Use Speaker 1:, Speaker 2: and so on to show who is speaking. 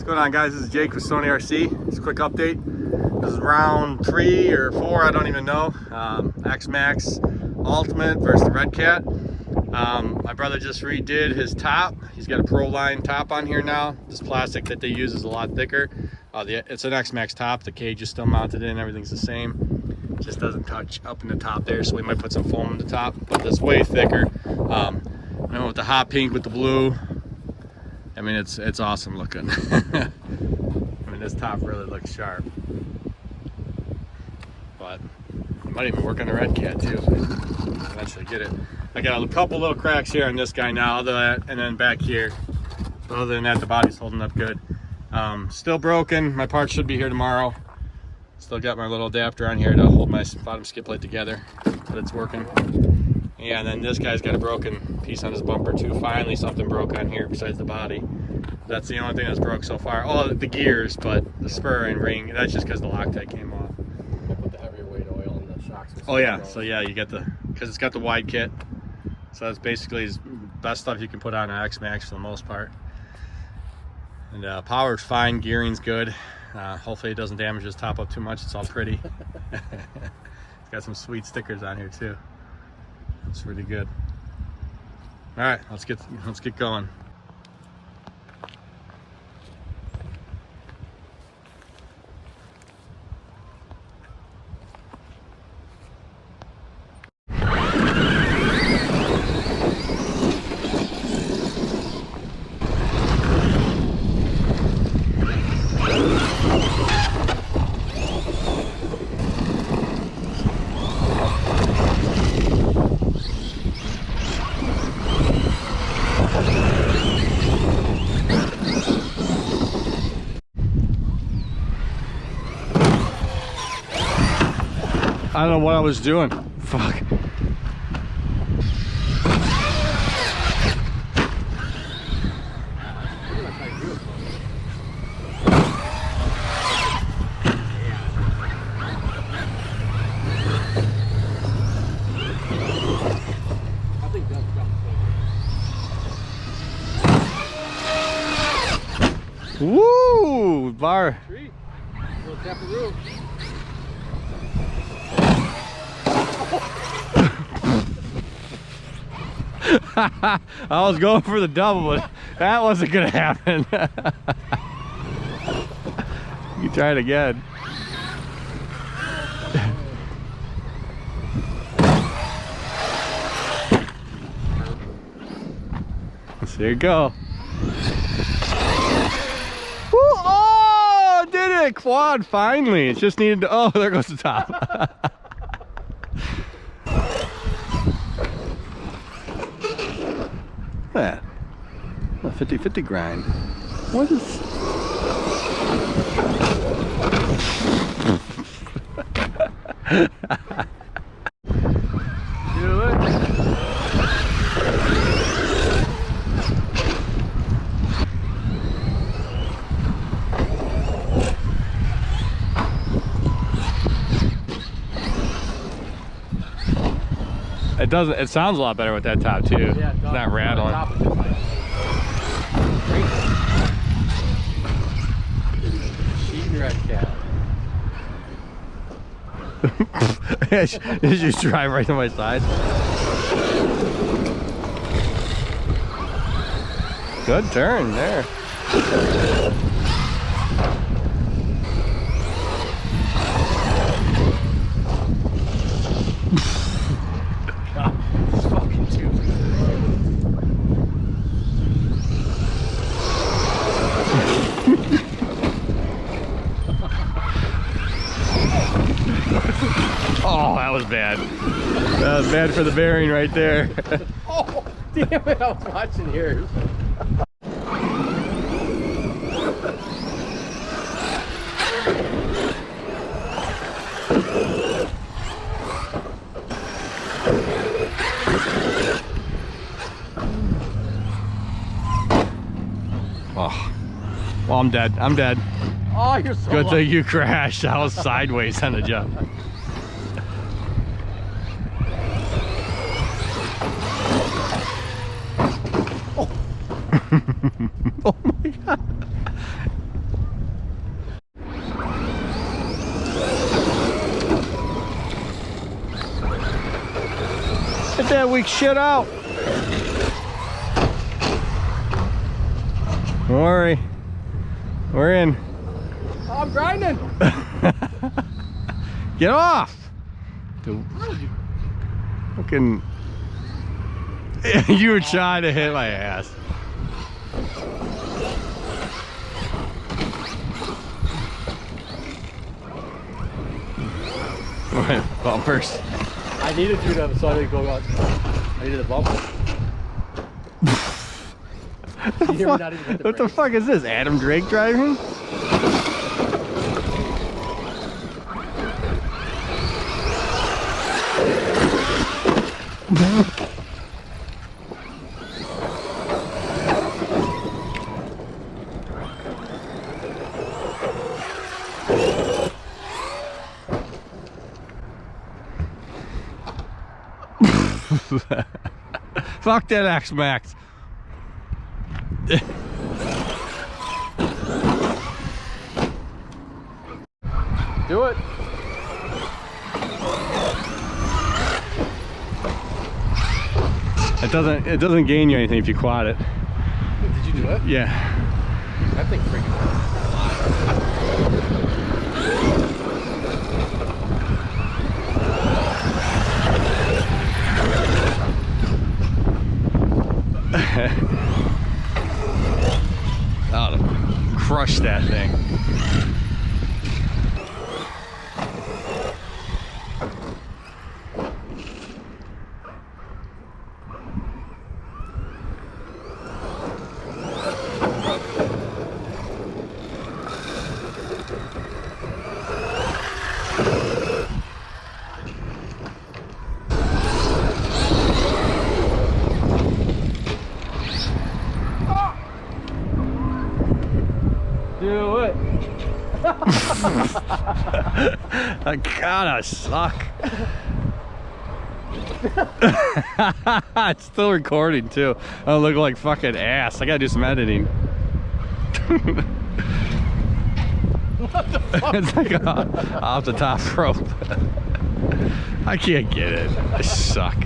Speaker 1: going on, guys? This is Jake with Sony RC. Just a quick update. This is round 3 or 4, I don't even know. XMAXX Ultimate versus the Redcat. My brother just redid his top. He's got a Pro Line top on here now. This plastic that they use is a lot thicker. It's an XMAXX top. The cage is still mounted in. Everything's the same. It just doesn't touch up in the top there, so we might put some foam in the top. But that's way thicker. And with the hot pink with the blue, I mean, it's awesome looking. I mean, this top really looks sharp. But I might even work on the Redcat too. Eventually get it. I got a couple little cracks here on this guy now, and then back here. But other than that, the body's holding up good. Still broken. My parts should be here tomorrow. Still got my little adapter on here to hold my bottom skid plate together, but it's working. Yeah, and then this guy's got a broken piece on his bumper too. Finally, something broke on here besides the body. That's the only thing that's broke so far. Oh, the gears, but the spur and ring, that's just because the Loctite came off.
Speaker 2: I put the heavier weight oil in the shocks.
Speaker 1: Oh yeah, so yeah, you get because it's got the wide kit. So that's basically the best stuff you can put on an XMAXX for the most part. And power's fine, gearing's good. Hopefully it doesn't damage this top up too much. It's all pretty. It's got some sweet stickers on here too. It's really good. All right, let's get going. I don't know what I was doing. Fuck. Woo! Bar.
Speaker 2: Little tap of roof.
Speaker 1: I was going for the double, but that wasn't gonna happen. You try it again. So there you go. Woo! Oh, did it! Quad, finally. It just needed to. Oh, there goes the top. That a 50-50 grind. What is do it? It doesn't. It sounds a lot better with that top too. Yeah, it's not rattling.
Speaker 2: Redcat.
Speaker 1: You just drive right to my side. Good turn there. Oh, that was bad. That was bad for the bearing right there.
Speaker 2: Oh, damn it, I was watching here.
Speaker 1: Oh, well, I'm dead. I'm dead.
Speaker 2: Oh, you're so
Speaker 1: good thing you crashed. I was sideways on the jump. Oh. Oh my god. Get that weak shit out. Don't worry. We're in.
Speaker 2: Oh, I'm grinding.
Speaker 1: Get off. Dude. Fucking. You were trying to hit my ass. Bumpers.
Speaker 2: I needed you to, so I didn't go out. I needed a bumper.
Speaker 1: What the fuck is this? Adam Drake driving? Fuck that XMAXX.
Speaker 2: Do it.
Speaker 1: It doesn't gain you anything if you quad it.
Speaker 2: Did you do it?
Speaker 1: Yeah.
Speaker 2: That thing freaking works.
Speaker 1: I ought to crush that thing.
Speaker 2: Do it.
Speaker 1: I gotta suck. It's still recording too. I look like fucking ass. I gotta do some editing.
Speaker 2: What the fuck?
Speaker 1: It's like off the top rope. I can't get it. I suck.